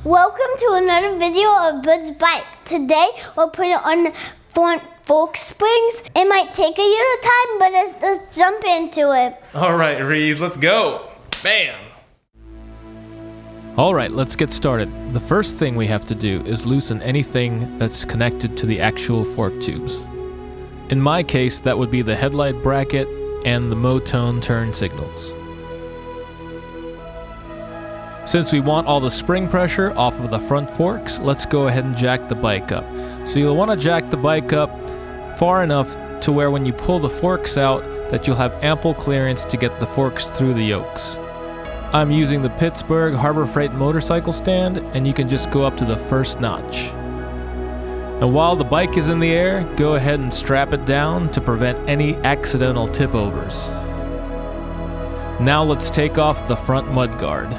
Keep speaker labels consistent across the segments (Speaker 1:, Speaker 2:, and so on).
Speaker 1: Welcome to another video of Bud's bike. Today we'll put it on the front fork springs. It might take a little time, but let's jump into it.
Speaker 2: All right, Reese, let's go. Bam. All right, let's get started. The first thing we have to do is loosen anything that's connected to the actual fork tubes. In my case, that would be the headlight bracket and the Motul turn signals. Since we want all the spring pressure off of the front forks, let's go ahead and jack the bike up. So you'll want to jack the bike up far enough to where when you pull the forks out, that you'll have ample clearance to get the forks through the yokes. I'm using the Pittsburgh Harbor Freight motorcycle stand, and you can just go up to the first notch. And while the bike is in the air, go ahead and strap it down to prevent any accidental tip overs. Now let's take off the front mudguard.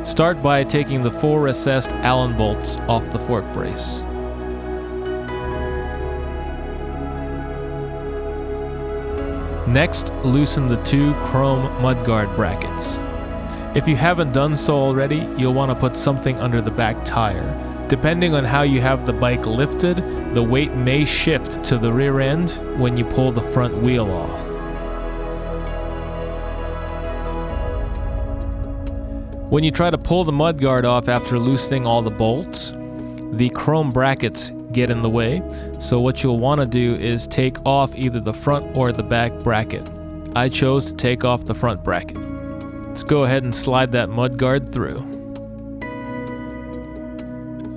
Speaker 2: Start by taking the 4 recessed Allen bolts off the fork brace. Next, loosen the 2 chrome mudguard brackets. If you haven't done so already, you'll want to put something under the back tire. Depending on how you have the bike lifted, the weight may shift to the rear end when you pull the front wheel off. When you try to pull the mudguard off after loosening all the bolts, the chrome brackets get in the way, so what you'll want to do is take off either the front or the back bracket. I chose to take off the front bracket. Let's go ahead and slide that mudguard through.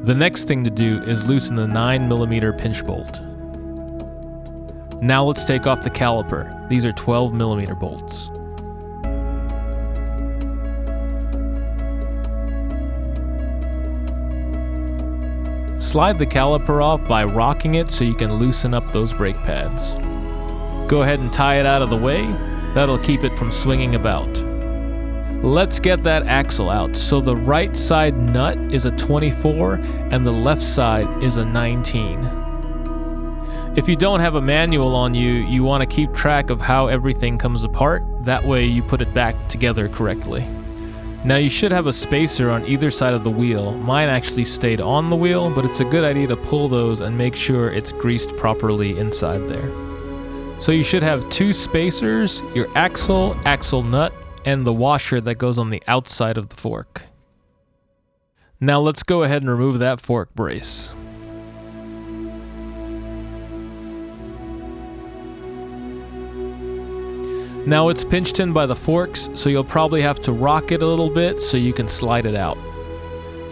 Speaker 2: The next thing to do is loosen the 9mm pinch bolt. Now let's take off the caliper. These are 12mm bolts. Slide the caliper off by rocking it so you can loosen up those brake pads. Go ahead and tie it out of the way. That'll keep it from swinging about. Let's get that axle out. So the right side nut is a 24 and the left side is a 19. If you don't have a manual on you, you want to keep track of how everything comes apart. That way you put it back together correctly. Now you should have a spacer on either side of the wheel. Mine actually stayed on the wheel, but it's a good idea to pull those and make sure it's greased properly inside there. So you should have 2 spacers, your axle nut, and the washer that goes on the outside of the fork. Now let's go ahead and remove that fork brace. Now it's pinched in by the forks, so you'll probably have to rock it a little bit so you can slide it out.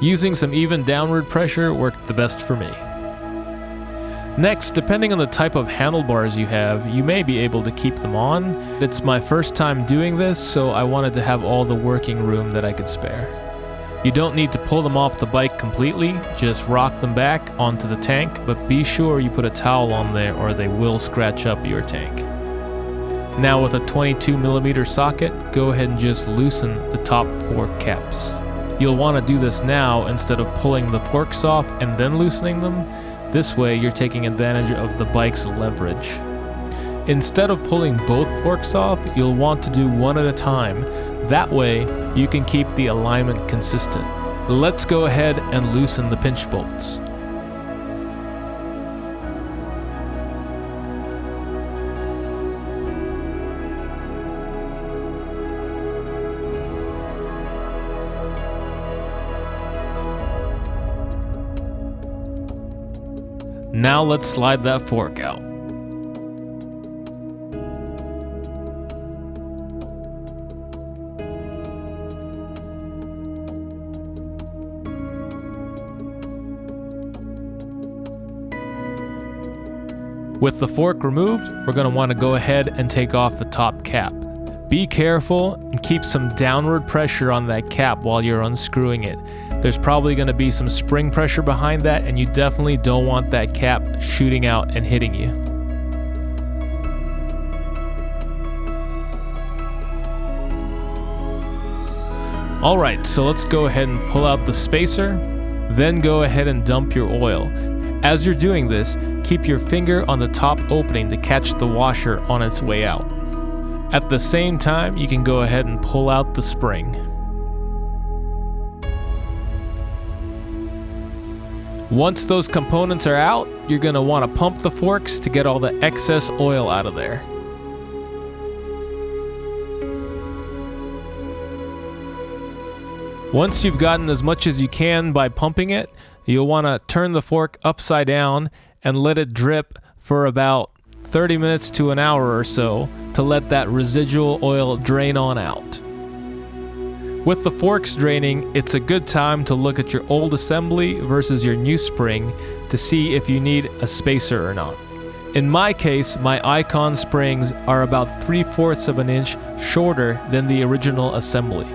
Speaker 2: Using some even downward pressure worked the best for me. Next, depending on the type of handlebars you have, you may be able to keep them on. It's my first time doing this, so I wanted to have all the working room that I could spare. You don't need to pull them off the bike completely, just rock them back onto the tank, but be sure you put a towel on there or they will scratch up your tank. Now with a 22mm socket, go ahead and just loosen the top fork caps. You'll want to do this now instead of pulling the forks off and then loosening them. This way you're taking advantage of the bike's leverage. Instead of pulling both forks off, you'll want to do one at a time. That way you can keep the alignment consistent. Let's go ahead and loosen the pinch bolts. Now let's slide that fork out. With the fork removed, we're going to want to go ahead and take off the top cap. Be careful and keep some downward pressure on that cap while you're unscrewing it. There's probably going to be some spring pressure behind that, and you definitely don't want that cap shooting out and hitting you. Alright, so let's go ahead and pull out the spacer, then go ahead and dump your oil. As you're doing this, keep your finger on the top opening to catch the washer on its way out. At the same time, you can go ahead and pull out the spring. Once those components are out, you're going to want to pump the forks to get all the excess oil out of there. Once you've gotten as much as you can by pumping it, you'll want to turn the fork upside down and let it drip for about 30 minutes to an hour or so to let that residual oil drain on out. With the forks draining, it's a good time to look at your old assembly versus your new spring to see if you need a spacer or not. In my case, my Ikon springs are about 3/4 of an inch shorter than the original assembly.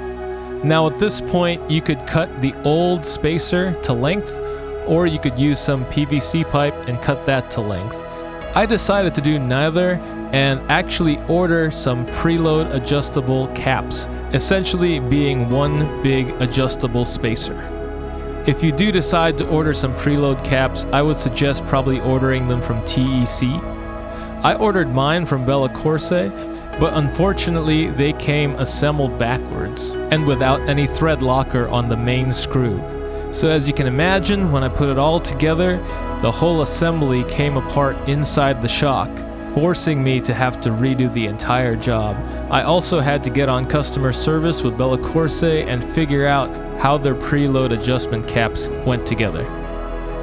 Speaker 2: Now at this point, you could cut the old spacer to length, or you could use some PVC pipe and cut that to length. I decided to do neither and actually order some preload adjustable caps, essentially being one big adjustable spacer. If you do decide to order some preload caps, I would suggest probably ordering them from TEC. I ordered mine from Bella Corse, but unfortunately they came assembled backwards and without any thread locker on the main screw. So as you can imagine, when I put it all together, the whole assembly came apart inside the shock, forcing me to have to redo the entire job. I also had to get on customer service with Bella Corse and figure out how their preload adjustment caps went together.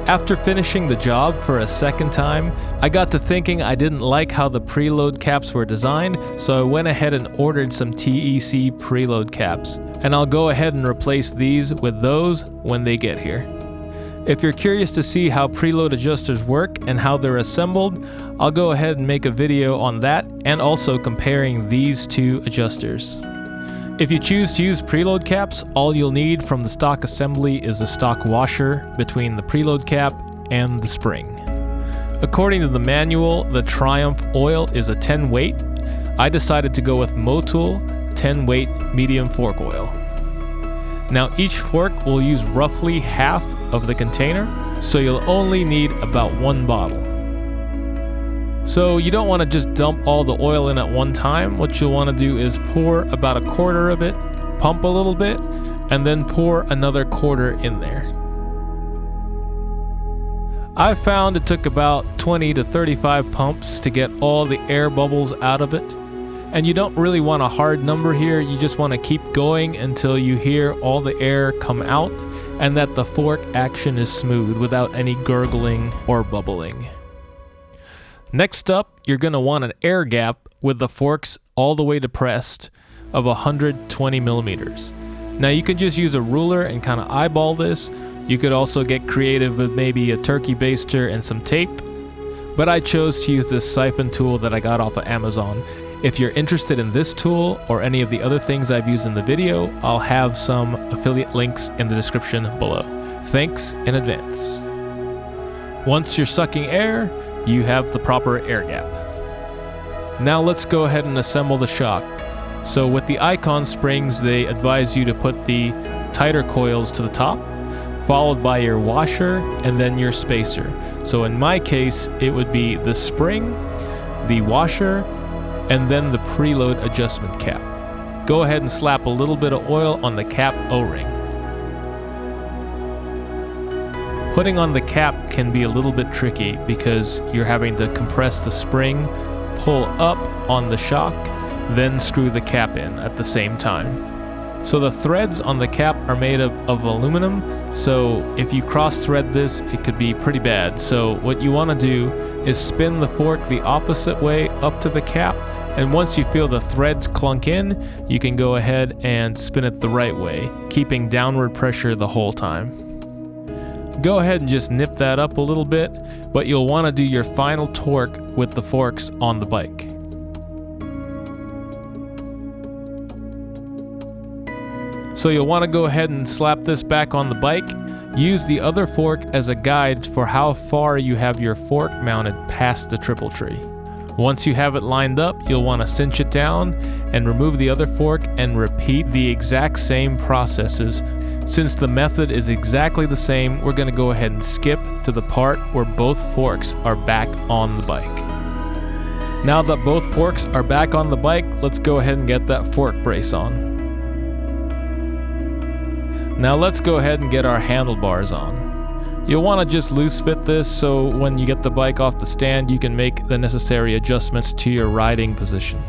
Speaker 2: After finishing the job for a second time, I got to thinking I didn't like how the preload caps were designed, so I went ahead and ordered some TEC preload caps. And I'll go ahead and replace these with those when they get here. If you're curious to see how preload adjusters work and how they're assembled, I'll go ahead and make a video on that and also comparing these two adjusters. If you choose to use preload caps, all you'll need from the stock assembly is a stock washer between the preload cap and the spring. According to the manual, the Triumph oil is a 10 weight. I decided to go with Motul 10 weight medium fork oil. Now each fork will use roughly half of the container, so you'll only need about one bottle. So you don't want to just dump all the oil in at one time. What you'll want to do is pour about 1/4 of it, pump a little bit, and then pour another 1/4 in there. I found it took about 20 to 35 pumps to get all the air bubbles out of it. And you don't really want a hard number here, you just want to keep going until you hear all the air come out and that the fork action is smooth without any gurgling or bubbling. Next up, you're going to want an air gap with the forks all the way depressed of 120 millimeters. Now you can just use a ruler and kind of eyeball this. You could also get creative with maybe a turkey baster and some tape, but I chose to use this Siphon tool that I got off of Amazon. If you're interested in this tool or any of the other things I've used in the video, I'll have some affiliate links in the description below. Thanks in advance. Once you're sucking air, you have the proper air gap. Now let's go ahead and assemble the shock. So with the Ikon springs, they advise you to put the tighter coils to the top, followed by your washer and then your spacer. So in my case, it would be the spring, the washer, and then the preload adjustment cap. Go ahead and slap a little bit of oil on the cap O-ring. Putting on the cap can be a little bit tricky because you're having to compress the spring, pull up on the shock, then screw the cap in at the same time. So the threads on the cap are made of aluminum, so if you cross thread this, it could be pretty bad. So what you want to do is spin the fork the opposite way up to the cap, and once you feel the threads clunk in, you can go ahead and spin it the right way, keeping downward pressure the whole time. Go ahead and just nip that up a little bit, but you'll want to do your final torque with the forks on the bike. So you'll want to go ahead and slap this back on the bike. Use the other fork as a guide for how far you have your fork mounted past the triple tree. Once you have it lined up, you'll want to cinch it down and remove the other fork and repeat the exact same processes. Since the method is exactly the same, we're going to go ahead and skip to the part where both forks are back on the bike. Now that both forks are back on the bike, let's go ahead and get that fork brace on. Now let's go ahead and get our handlebars on. You'll want to just loose fit this so when you get the bike off the stand you can make the necessary adjustments to your riding position.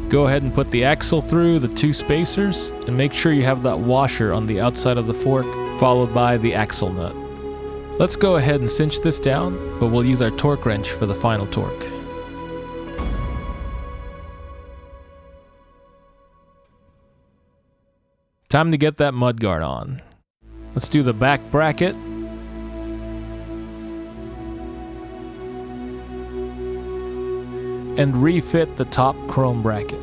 Speaker 2: Go ahead and put the axle through the 2 spacers and make sure you have that washer on the outside of the fork followed by the axle nut. Let's go ahead and cinch this down, but we'll use our torque wrench for the final torque. Time to get that mudguard on. Let's do the back bracket. And refit the top chrome bracket,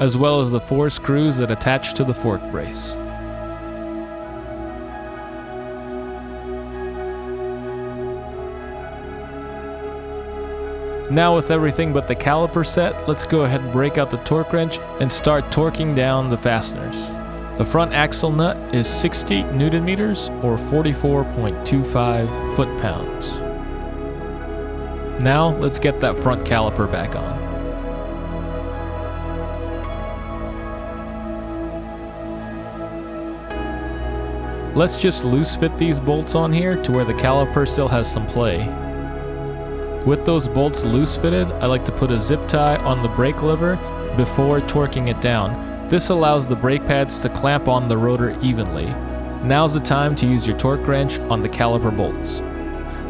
Speaker 2: as well as the 4 screws that attach to the fork brace. Now with everything but the caliper set, let's go ahead and break out the torque wrench and start torquing down the fasteners. The front axle nut is 60 Newton meters or 44.25 foot-pounds. Now let's get that front caliper back on. Let's just loose fit these bolts on here to where the caliper still has some play. With those bolts loose fitted, I like to put a zip tie on the brake lever before torquing it down. This allows the brake pads to clamp on the rotor evenly. Now's the time to use your torque wrench on the caliper bolts.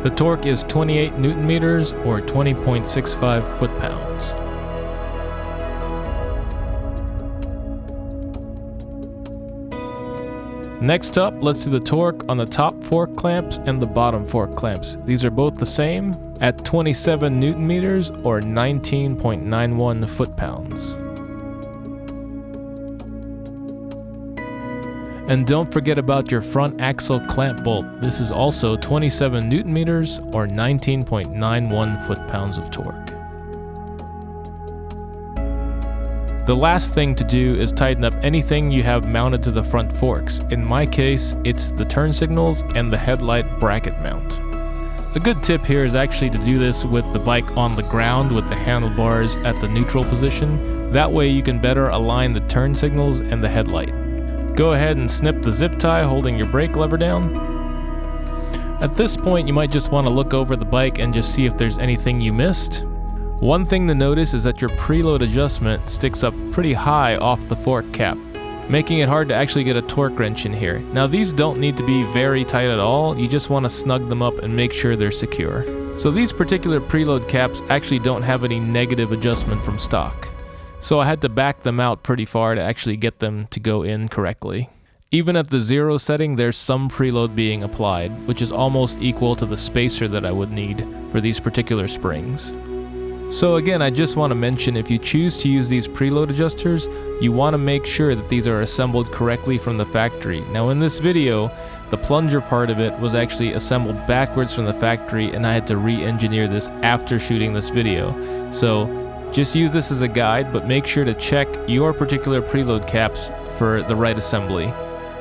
Speaker 2: The torque is 28 Newton meters or 20.65 foot-pounds. Next up, let's do the torque on the top fork clamps and the bottom fork clamps. These are both the same at 27 Newton meters or 19.91 foot-pounds. And don't forget about your front axle clamp bolt. This is also 27 Newton meters or 19.91 foot-pounds of torque. The last thing to do is tighten up anything you have mounted to the front forks. In my case, it's the turn signals and the headlight bracket mount. A good tip here is actually to do this with the bike on the ground with the handlebars at the neutral position. That way you can better align the turn signals and the headlight. Go ahead and snip the zip tie holding your brake lever down. At this point, you might just want to look over the bike and just see if there's anything you missed. One thing to notice is that your preload adjustment sticks up pretty high off the fork cap, making it hard to actually get a torque wrench in here. Now these don't need to be very tight at all, you just want to snug them up and make sure they're secure. So these particular preload caps actually don't have any negative adjustment from stock. So I had to back them out pretty far to actually get them to go in correctly. Even at the 0 setting, there's some preload being applied, which is almost equal to the spacer that I would need for these particular springs. So again, I just want to mention, if you choose to use these preload adjusters, you want to make sure that these are assembled correctly from the factory. Now in this video, the plunger part of it was actually assembled backwards from the factory, and I had to re-engineer this after shooting this video. So just use this as a guide, but make sure to check your particular preload caps for the right assembly.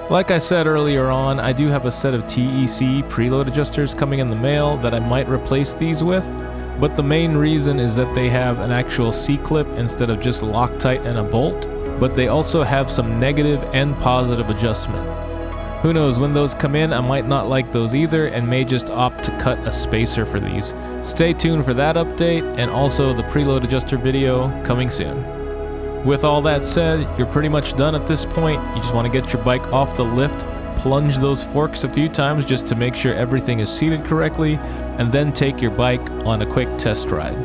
Speaker 2: Like I said earlier on, I do have a set of TEC preload adjusters coming in the mail that I might replace these with, but the main reason is that they have an actual C-clip instead of just Loctite and a bolt, but they also have some negative and positive adjustment. Who knows, when those come in, I might not like those either and may just opt to cut a spacer for these. Stay tuned for that update and also the preload adjuster video coming soon. With all that said, you're pretty much done at this point. You just want to get your bike off the lift, plunge those forks a few times just to make sure everything is seated correctly, and then take your bike on a quick test ride.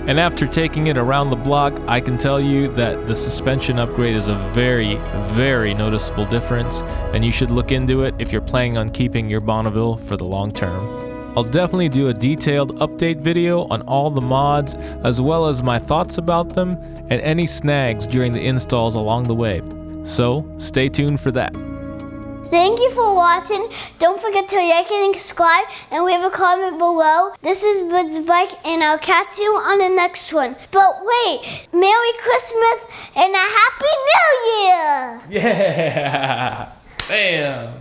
Speaker 2: And after taking it around the block, I can tell you that the suspension upgrade is a very, very noticeable difference, and you should look into it if you're planning on keeping your Bonneville for the long term. I'll definitely do a detailed update video on all the mods, as well as my thoughts about them and any snags during the installs along the way. So stay tuned for that.
Speaker 1: Thank you for watching. Don't forget to like and subscribe and leave a comment below. This is Bud's Bike, and I'll catch you on the next one. But wait, Merry Christmas and a Happy New Year!
Speaker 2: Yeah! Bam!